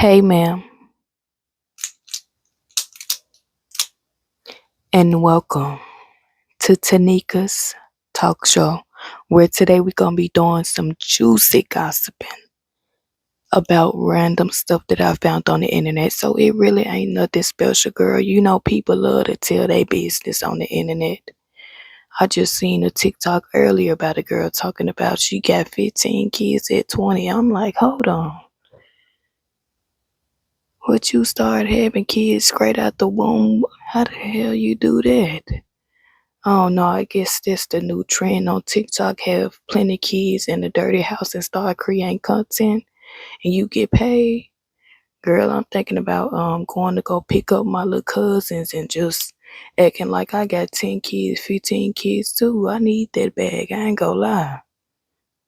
Hey, ma'am, and welcome to Tanika's talk show, where today we're going to be doing some juicy gossiping about random stuff that I found on the internet. So it really ain't nothing special, girl. You know, people love to tell their business on the internet. I just seen a TikTok earlier about a girl talking about she got 15 kids at 20. I'm like, hold on. What, you start having kids straight out the womb? How the hell you do that? Oh no, I guess that's the new trend on TikTok. Have plenty kids in a dirty house and start creating content and you get paid. Girl, I'm thinking about going to go pick up my little cousins and just acting like I got 10 kids, 15 kids too. I need that bag. I ain't gonna lie.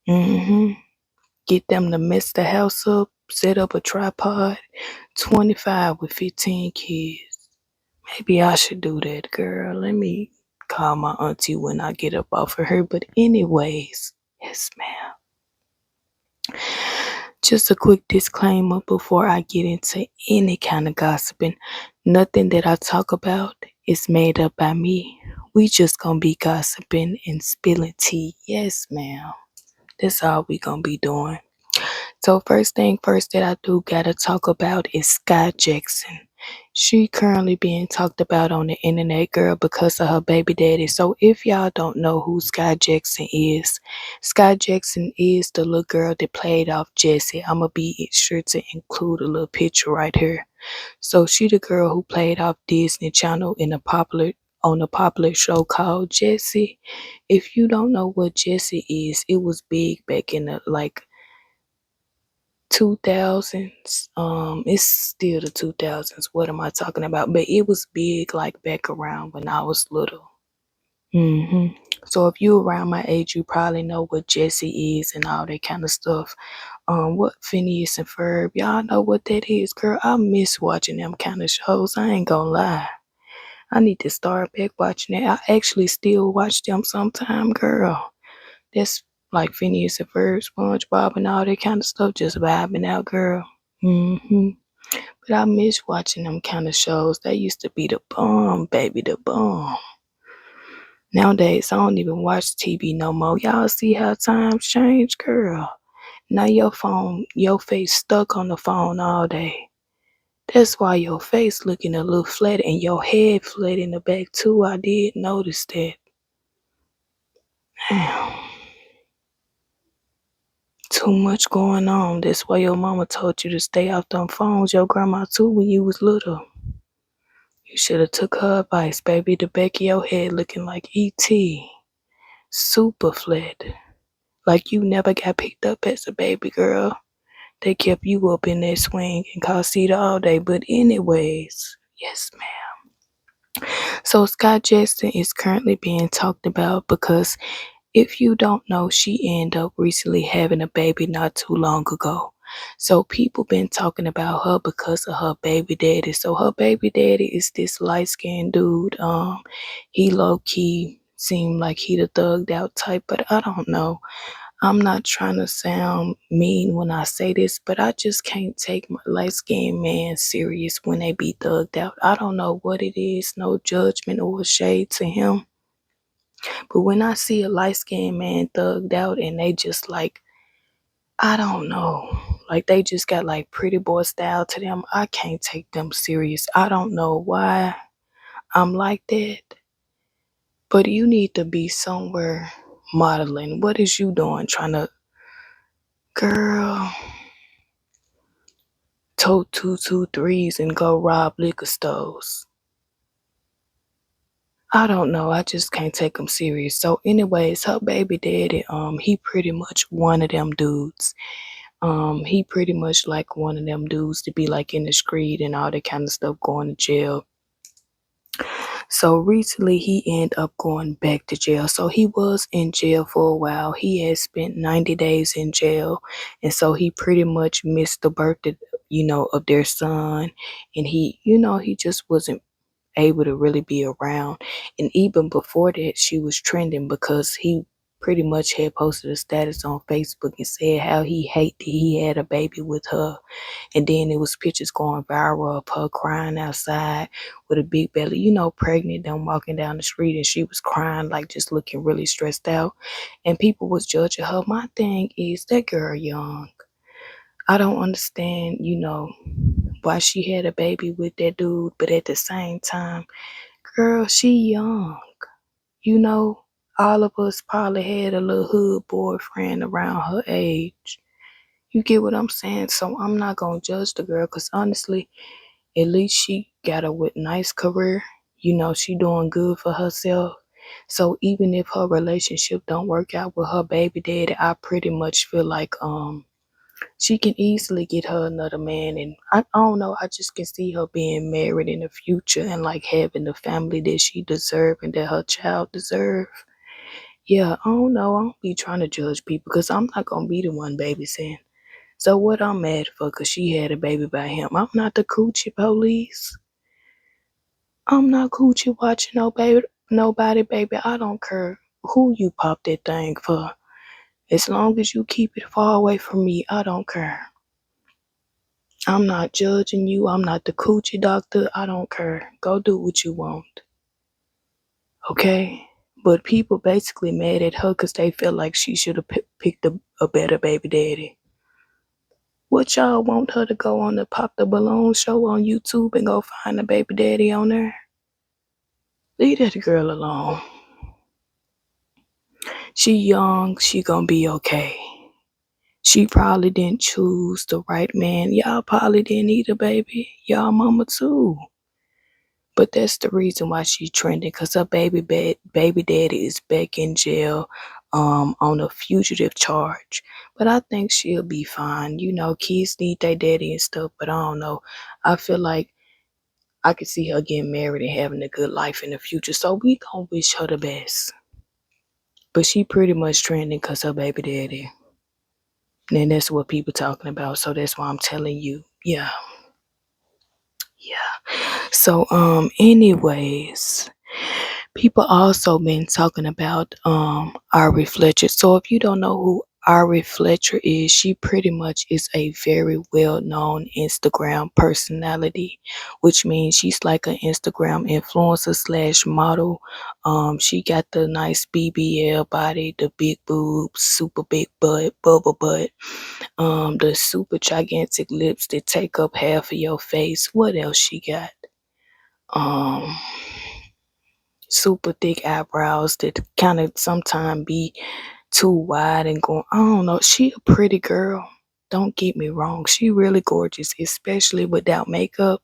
Mm-hmm. Get them to mess the house up, set up a tripod. 25 with 15 kids. Maybe I should do that, girl. Let me call my auntie when I get up off of her. But anyways, yes, ma'am. Just a quick disclaimer before I get into any kind of gossiping. Nothing that I talk about is made up by me. We just gonna be gossiping and spilling tea. Yes, ma'am. That's all we gonna be doing. So first thing first that I do gotta talk about is Skai Jackson. She currently being talked about on the internet, girl, because of her baby daddy. So if y'all don't know who Skai Jackson is the little girl that played off Jessie. I'ma be sure to include a little picture right here. So she the girl who played off Disney Channel in a popular show called Jessie. If you don't know what Jessie is, it was big back in the 2000s. It's still the 2000s. What am I talking about? But it was big like back around when I was little. So if you around my age, you probably know what Jessie is and all that kind of stuff. What Phineas and Ferb, y'all know what that is, girl. I miss watching them kind of shows. I ain't gonna lie. I need to start back watching that. I actually still watch them sometime, girl. That's like Phineas and Ferb, SpongeBob, and all that kind of stuff. Just vibing out, girl. But I miss watching them kind of shows. They used to be the bomb, baby, the bomb. Nowadays, I don't even watch TV no more. Y'all see how times change, girl. Now your face stuck on the phone all day. That's why your face looking a little flat and your head flat in the back too. I did notice that. Damn. Too much going on. That's why your mama told you to stay off them phones. Your grandma too when you was little. You should have took her advice, baby. The back of your head looking like E.T. Super flat. Like you never got picked up as a baby girl. They kept you up in that swing and car seat all day. But anyways, yes, ma'am. So Skai Jackson is currently being talked about because if you don't know, she ended up recently having a baby not too long ago. So people been talking about her because of her baby daddy. So her baby daddy is this light skinned dude. He low key seemed like he the thugged out type, but I don't know. I'm not trying to sound mean when I say this, but I just can't take my light skinned man serious when they be thugged out. I don't know what it is, no judgment or shade to him. But when I see a light skinned man thugged out and they just like, I don't know, like they just got like pretty boy style to them, I can't take them serious. I don't know why I'm like that, but you need to be somewhere modeling. What is you doing trying to, girl, tote 223s and go rob liquor stores? I don't know. I just can't take them serious. So, anyways, her baby daddy, he pretty much one of them dudes. He pretty much like one of them dudes to be like in the street and all that kind of stuff, going to jail. So recently he ended up going back to jail. So he was in jail for a while. He had spent 90 days in jail. And so he pretty much missed the birthday, of their son. And he just wasn't able to really be around. And even before that, she was trending because he pretty much had posted a status on Facebook and said how he hated he had a baby with her. And then it was pictures going viral of her crying outside with a big belly, pregnant, them walking down the street, and she was crying, like just looking really stressed out. And people was judging her. My thing is, that girl young. I don't understand, why she had a baby with that dude, but at the same time, girl, she young. You know, all of us probably had a little hood boyfriend around her age. You get what I'm saying? So I'm not gonna judge the girl, because honestly, at least she got a nice career. She doing good for herself. So even if her relationship don't work out with her baby daddy, I pretty much feel like she can easily get her another man. And I don't know, I just can see her being married in the future and like having the family that she deserve and that her child deserve. Yeah, I don't know. I don't be trying to judge people, because I'm not gonna be the one babysitting. So what I'm mad for, because she had a baby by him. I'm not the coochie police. I'm not coochie watching nobody, baby. I don't care who you pop that thing for. As long as you keep it far away from me, I don't care. I'm not judging you. I'm not the coochie doctor. I don't care. Go do what you want. Okay? But people basically mad at her because they feel like she should have picked a better baby daddy. What y'all want her to go on the Pop the Balloon show on YouTube and go find a baby daddy on there? Leave that girl alone. She young. She gonna be okay. She probably didn't choose the right man. Y'all probably didn't either, baby. Y'all mama too. But that's the reason why she's trending, because her baby daddy is back in jail on a fugitive charge. But I think she'll be fine. Kids need their daddy and stuff, but I don't know. I feel like I could see her getting married and having a good life in the future. So we gonna wish her the best. But she pretty much trending because her baby daddy. And that's what people talking about. So that's why I'm telling you. Yeah. Yeah. So anyways, people also been talking about Ari Fletcher. So if you don't know who Ari Fletcher is, she pretty much is a very well-known Instagram personality, which means she's like an Instagram influencer slash model. She got the nice BBL body, the big boobs, super big butt, bubble butt, the super gigantic lips that take up half of your face. What else she got? Um Super thick eyebrows that kind of sometimes be too wide and going. I don't know. She a pretty girl. Don't get me wrong. She really gorgeous, especially without makeup.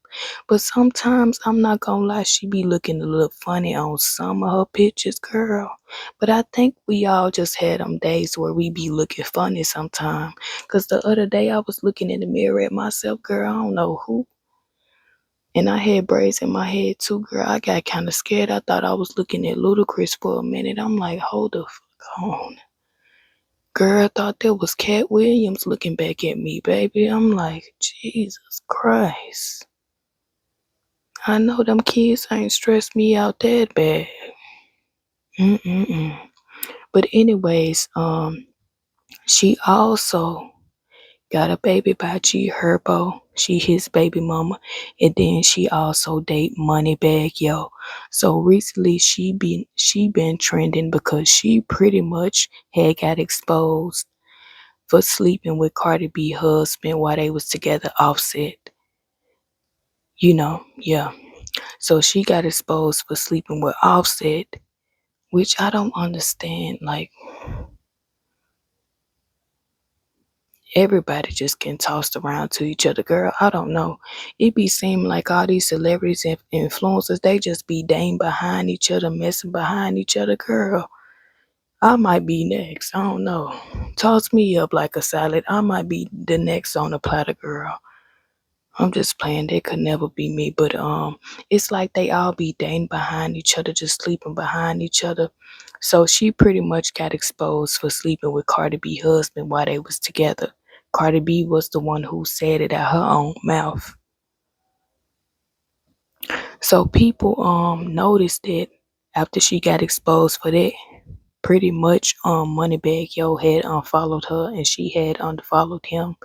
But sometimes, I'm not gonna lie, she be looking a little funny on some of her pictures, girl. But I think we all just had them days where we be looking funny sometimes. Because the other day I was looking in the mirror at myself, girl. I don't know who. And I had braids in my head too, girl. I got kind of scared. I thought I was looking at Ludacris for a minute. I'm like, hold the fuck on. Girl, I thought that was Cat Williams looking back at me, baby. I'm like, Jesus Christ. I know them kids ain't stressed me out that bad. Mm-mm-mm. But anyways, she also got a baby by G Herbo. She his baby mama. And then she also date Moneybagg Yo. So recently she been trending because she pretty much had got exposed for sleeping with Cardi B husband while they was together, Offset. Yeah. So she got exposed for sleeping with Offset, which I don't understand. Like, everybody just getting tossed around to each other, girl. I don't know. It be seeming like all these celebrities and influencers, they just be dating behind each other, messing behind each other, girl. I might be next. I don't know. Toss me up like a salad. I might be the next on the platter, girl. I'm just playing. They could never be me. But it's like they all be dating behind each other, just sleeping behind each other. So she pretty much got exposed for sleeping with Cardi B husband while they was together. Cardi B was the one who said it out her own mouth. So people noticed it after she got exposed for that. pretty much Moneybag Yo had unfollowed her and she had unfollowed him.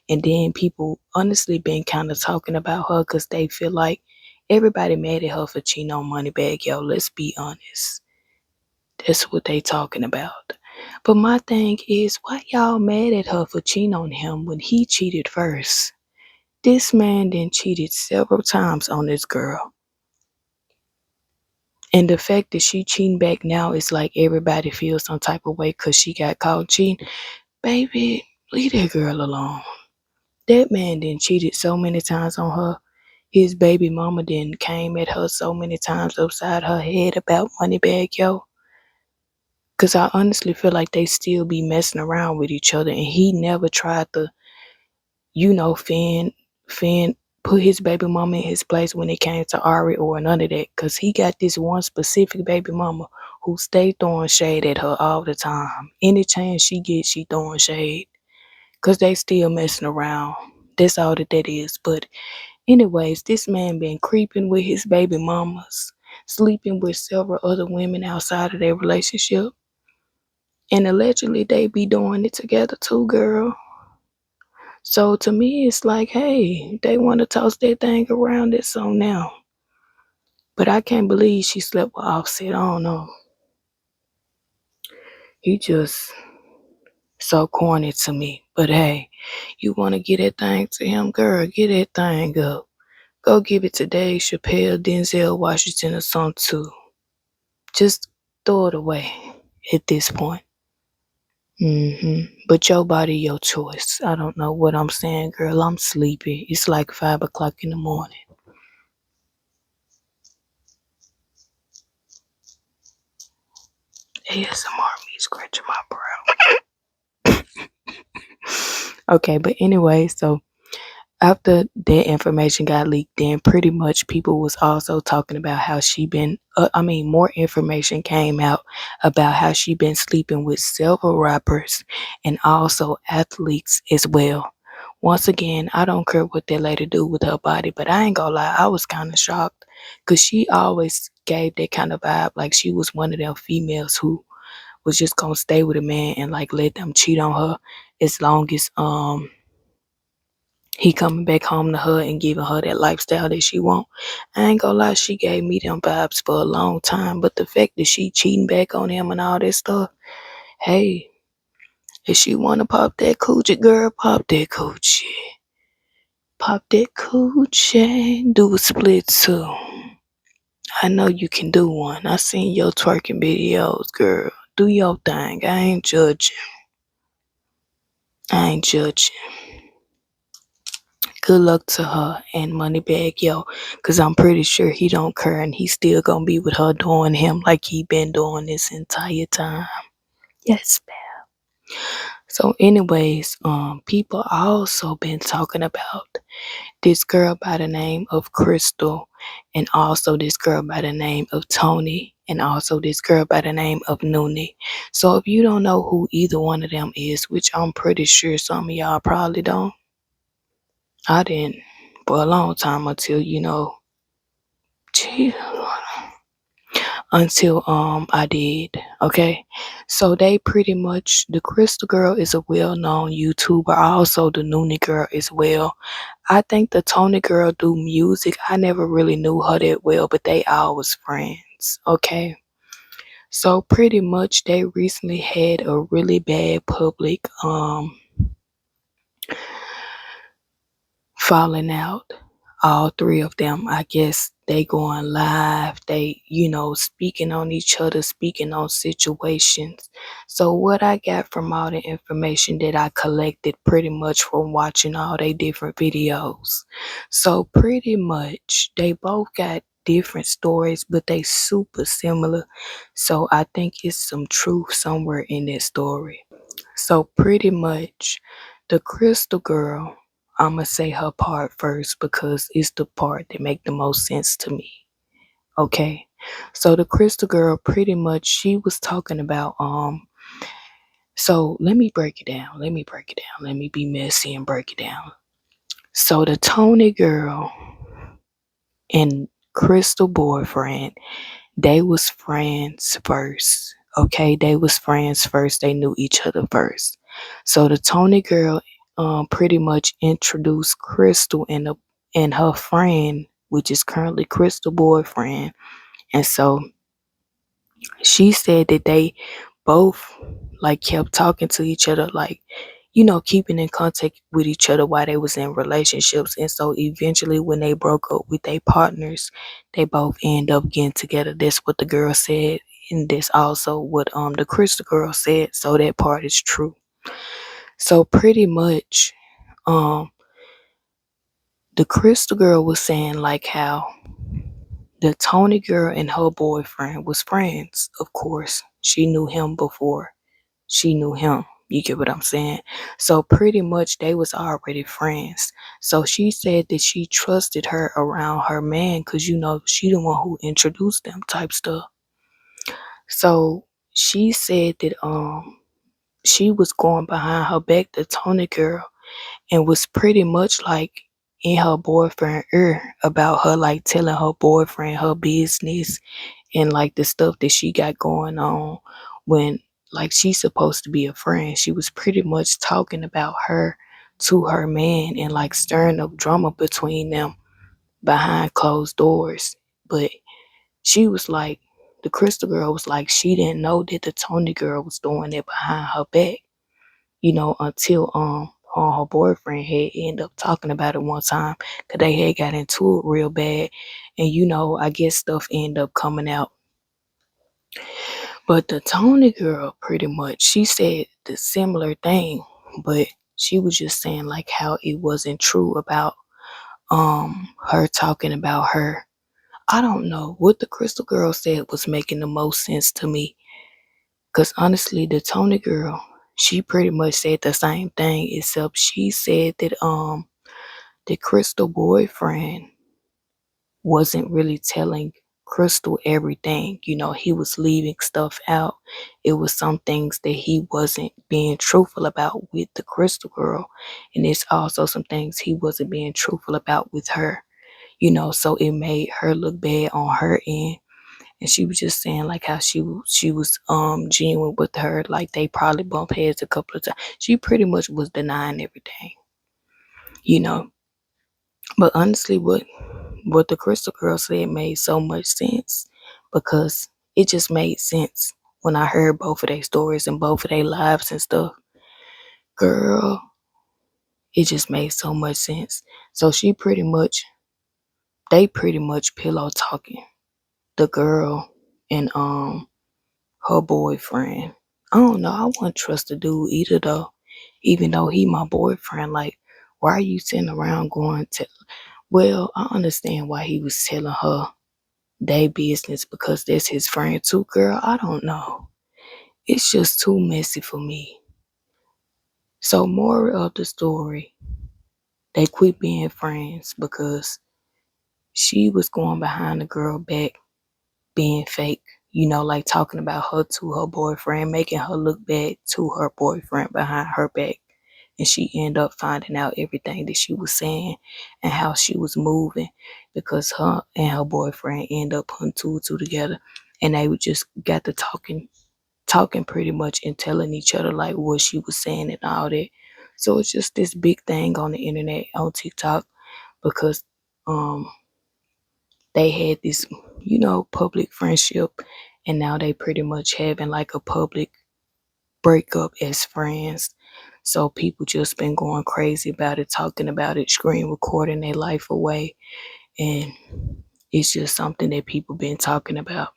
And then people honestly been kind of talking about her because they feel like everybody mad at her for cheating on Moneybag Yo. Let's be honest. That's what they talking about. But my thing is, why y'all mad at her for cheating on him when he cheated first? This man then cheated several times on this girl. And the fact that she cheating back now is like everybody feels some type of way because she got caught cheating. Baby, leave that girl alone. That man then cheated so many times on her. His baby mama then came at her so many times upside her head about Moneybag Yo. Cause I honestly feel like they still be messing around with each other and he never tried to, Finn put his baby mama in his place when it came to Ari or none of that. Cause he got this one specific baby mama who stay throwing shade at her all the time. Any chance she gets, she throwing shade. Cause they still messing around. That's all that is. But anyways, this man been creeping with his baby mamas, sleeping with several other women outside of their relationship. And allegedly they be doing it together too, girl. So to me, it's like, hey, they want to toss that thing around it, so now. But I can't believe she slept with Offset. I don't know. He just so corny to me. But hey, you want to get that thing to him, girl, get that thing up. Go give it to Dave Chappelle, Denzel Washington, or something too. Just throw it away at this point. But your body, your choice. I don't know what I'm saying, girl. I'm sleepy. It's like 5 o'clock in the morning. ASMR me scratching my brow. Okay, but anyway, so after that information got leaked, then pretty much people was also talking about how she been. More information came out about how she been sleeping with several rappers and also athletes as well. Once again, I don't care what that lady do with her body, but I ain't gonna lie, I was kind of shocked because she always gave that kind of vibe like she was one of them females who was just gonna stay with a man and like let them cheat on her as long as he coming back home to her and giving her that lifestyle that she want. I ain't gonna lie, she gave me them vibes for a long time. But the fact that she cheating back on him and all that stuff, hey, if she wanna pop that coochie, girl, pop that coochie. Pop that coochie. Do a split too. I know you can do one. I seen your twerking videos, girl. Do your thing. I ain't judging. I ain't judging. Good luck to her and Moneybag Yo, cause I'm pretty sure he don't care and he still gonna be with her doing him like he been doing this entire time. Yes, ma'am. So anyways, people also been talking about this girl by the name of Crystal and also this girl by the name of Tony and also this girl by the name of Noonie. So if you don't know who either one of them is, which I'm pretty sure some of y'all probably don't, I didn't for a long time until I did. Okay, so they pretty much, the Crystal girl is a well-known YouTuber, also the Noonie girl as well. I think the Tony girl do music. I never really knew her that well, but they always friends. Okay, so pretty much they recently had a really bad public falling out. All three of them, I guess they going live, they speaking on each other, speaking on situations. So what I got from all the information that I collected pretty much from watching all they different videos, so pretty much they both got different stories but they super similar. So I think it's some truth somewhere in that story. So pretty much the Crystal girl, I'ma say her part first because it's the part that make the most sense to me. Okay. So the Crystal girl, pretty much she was talking about so let me break it down. Let me be messy and break it down. So the Tony girl and Crystal boyfriend, they was friends first. Okay, they was friends first. They knew each other first. So the Tony girl pretty much introduced Crystal and her friend, which is currently Crystal boyfriend. And so she said that they both like kept talking to each other, like, keeping in contact with each other while they was in relationships. And so eventually when they broke up with their partners, they both end up getting together. That's what the girl said. And that's also what the Crystal girl said. So that part is true. So pretty much um the Crystal girl was saying like how the Tony girl and her boyfriend was friends. Of course, she knew him before she knew him. You get what I'm saying? So pretty much they was already friends. So she said that she trusted her around her man because she the one who introduced them type stuff. So she said that she was going behind her back, the Tony girl, and was pretty much like in her boyfriend ear about her, like telling her boyfriend her business and like the stuff that she got going on when like she's supposed to be a friend. She was pretty much talking about her to her man and like stirring up drama between them behind closed doors. But she was like, the Crystal girl was like, she didn't know that the Tony girl was doing it behind her back, until her boyfriend had ended up talking about it one time because they had got into it real bad. And I guess stuff ended up coming out. But the Tony girl pretty much, she said the similar thing, but she was just saying like how it wasn't true about her talking about her. I don't know what the Crystal girl said was making the most sense to me. Cause honestly, the Tony girl, she pretty much said the same thing, except she said that the Crystal boyfriend wasn't really telling Crystal everything. He was leaving stuff out. It was some things that he wasn't being truthful about with the Crystal girl. And it's also some things he wasn't being truthful about with her. So it made her look bad on her end. And she was just saying like how she was genuine with her, like they probably bumped heads a couple of times. She pretty much was denying everything, you know. But honestly, what the Crystal girl said made so much sense because it just made sense when I heard both of their stories and both of their lives and stuff. Girl, it just made so much sense. So they pretty much pillow talking, the girl and her boyfriend. I don't know. I wouldn't trust the dude either though. Even though he my boyfriend, like, why are you sitting around going to? Well, I understand why he was telling her they business because that's his friend too, girl. I don't know. It's just too messy for me. So moral of the story, they quit being friends because she was going behind the girl back being fake, like talking about her to her boyfriend, making her look bad to her boyfriend behind her back. And she ended up finding out everything that she was saying and how she was moving because her and her boyfriend ended up putting two and two together. And they would just got to talking pretty much and telling each other like what she was saying and all that. So it's just this big thing on the internet, on TikTok, because um they had this, public friendship, and now they pretty much having like a public breakup as friends. So people just been going crazy about it, talking about it, screen recording their life away, and it's just something that people been talking about.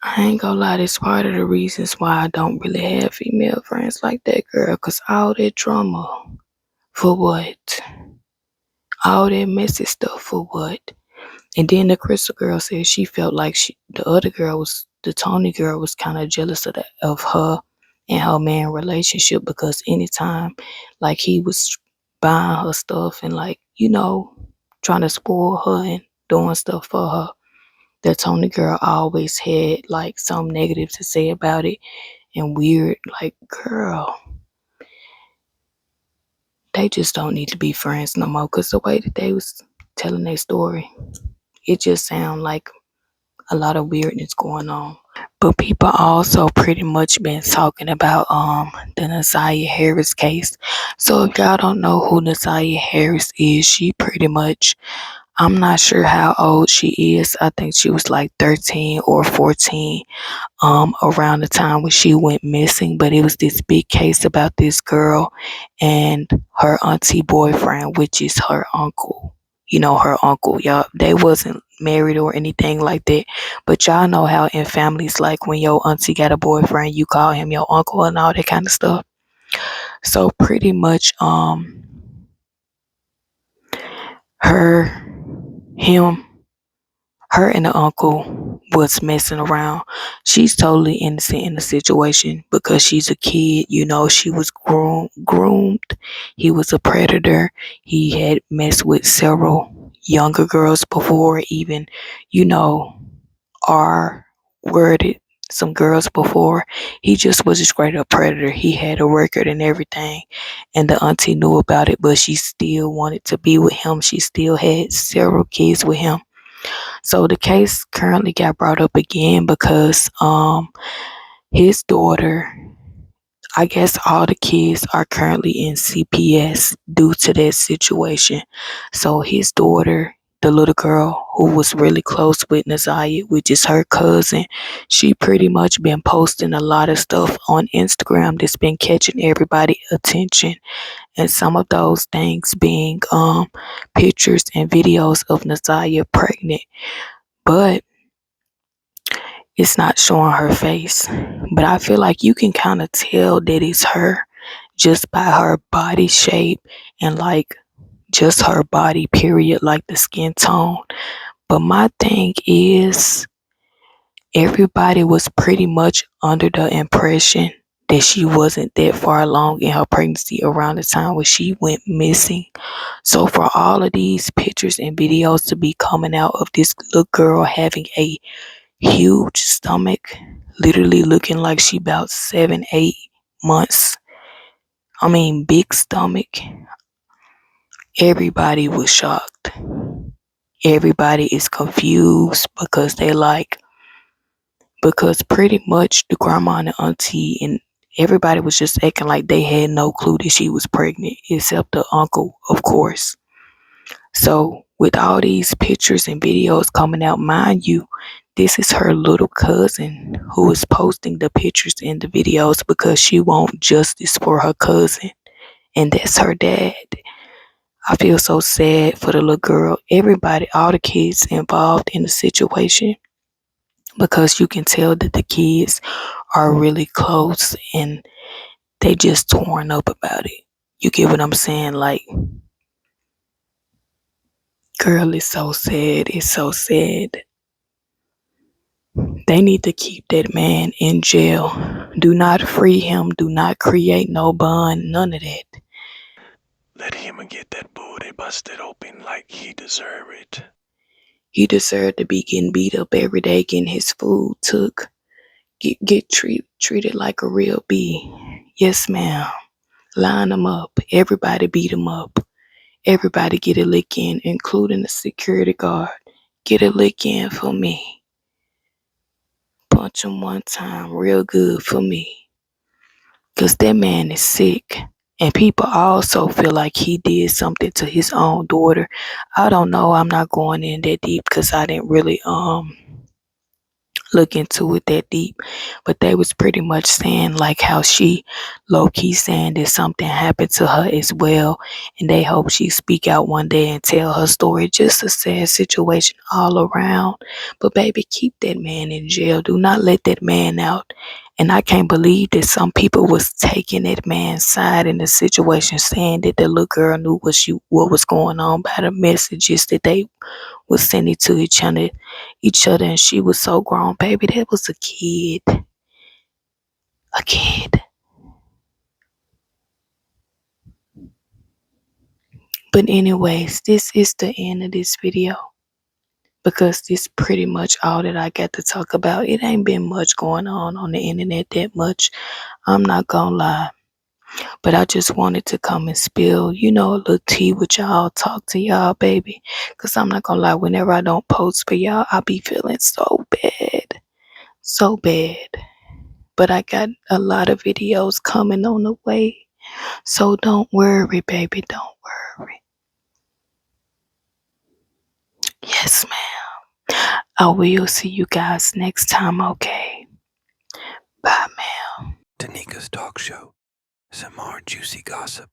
I ain't gonna lie, that's part of the reasons why I don't really have female friends like that, girl, cause all that drama, for what? All that messy stuff for what? And then the Crystal girl said she felt like the Tony girl was kind of jealous of her and her man relationship because anytime like he was buying her stuff and like, trying to spoil her and doing stuff for her, the Tony girl always had like some negative to say about it and weird, like, girl, they just don't need to be friends no more because the way that they was telling their story, it just sound like a lot of weirdness going on. But people also pretty much been talking about the Naziyah Harris case. So if y'all don't know who Naziyah Harris is, she pretty much, I'm not sure how old she is. I think she was like 13 or 14 around the time when she went missing. But it was this big case about this girl and her auntie boyfriend, which is her uncle. You know, her uncle. Y'all, they wasn't married or anything like that. But y'all know how in families, like when your auntie got a boyfriend, you call him your uncle and all that kind of stuff. So pretty much her him her and the uncle was messing around. She's totally innocent in the situation because she's a kid. You know, she was groomed. He was a predator. He had messed with several younger girls before, even, you know, R worded some girls before. He just was a straight up predator. He had a record and everything. And the auntie knew about it, but she still wanted to be with him. She still had several kids with him. So the case currently got brought up again because his daughter, I guess all the kids are currently in CPS due to that situation. So his daughter, the little girl who was really close with Naziyah, which is her cousin, she pretty much been posting a lot of stuff on Instagram that's been catching everybody attention. And some of those things being pictures and videos of Naziyah pregnant. But it's not showing her face. But I feel like you can kind of tell that it's her just by her body shape and like just her body, period, like the skin tone. But my thing is, everybody was pretty much under the impression that she wasn't that far along in her pregnancy around the time when she went missing. So for all of these pictures and videos to be coming out of this little girl having a huge stomach, literally looking like she about 7, 8 months. I mean, big stomach. Everybody was shocked. Everybody is confused because they like, because pretty much the grandma and the auntie and everybody was just acting like they had no clue that she was pregnant, except the uncle, of course. So with all these pictures and videos coming out, mind you, this is her little cousin who is posting the pictures and the videos because she wants justice for her cousin. And that's her dad. I feel so sad for the little girl. Everybody, all the kids involved in the situation, because you can tell that the kids are really close and they just torn up about it. You get what I'm saying? Like, girl, it's so sad. It's so sad. They need to keep that man in jail. Do not free him. Do not create no bond. None of that. Let him get that booty busted open like he deserve it. He deserved to be getting beat up every day, getting his food took. Get treated like a real bee. Yes, ma'am. Line him up. Everybody beat him up. Everybody get a lick in, including the security guard. Get a lick in for me. Punch him one time real good for me. Because that man is sick. And people also feel like he did something to his own daughter. I don't know. I'm not going in that deep because I didn't really look into it that deep, but they was pretty much saying like how she low-key saying that something happened to her as well, and they hope she speak out one day and tell her story. Just a sad situation all around. But baby, keep that man in jail. Do not let that man out. And I can't believe that some people was taking that man's side in the situation, saying that the little girl knew what was going on by the messages that they was sending to each other, and she was so grown, baby. That was a kid. A kid. But anyways, this is the end of this video because this pretty much all that I got to talk about. It ain't been much going on the internet that much. I'm not gonna lie. But I just wanted to come and spill, a little tea with y'all, talk to y'all, baby. Because I'm not gonna lie, whenever I don't post for y'all, I be feeling so bad. So bad. But I got a lot of videos coming on the way. So don't worry, baby. Don't worry. Yes, ma'am. I will see you guys next time, okay? Bye, ma'am. Tanika's Talk Show. Some more juicy gossip.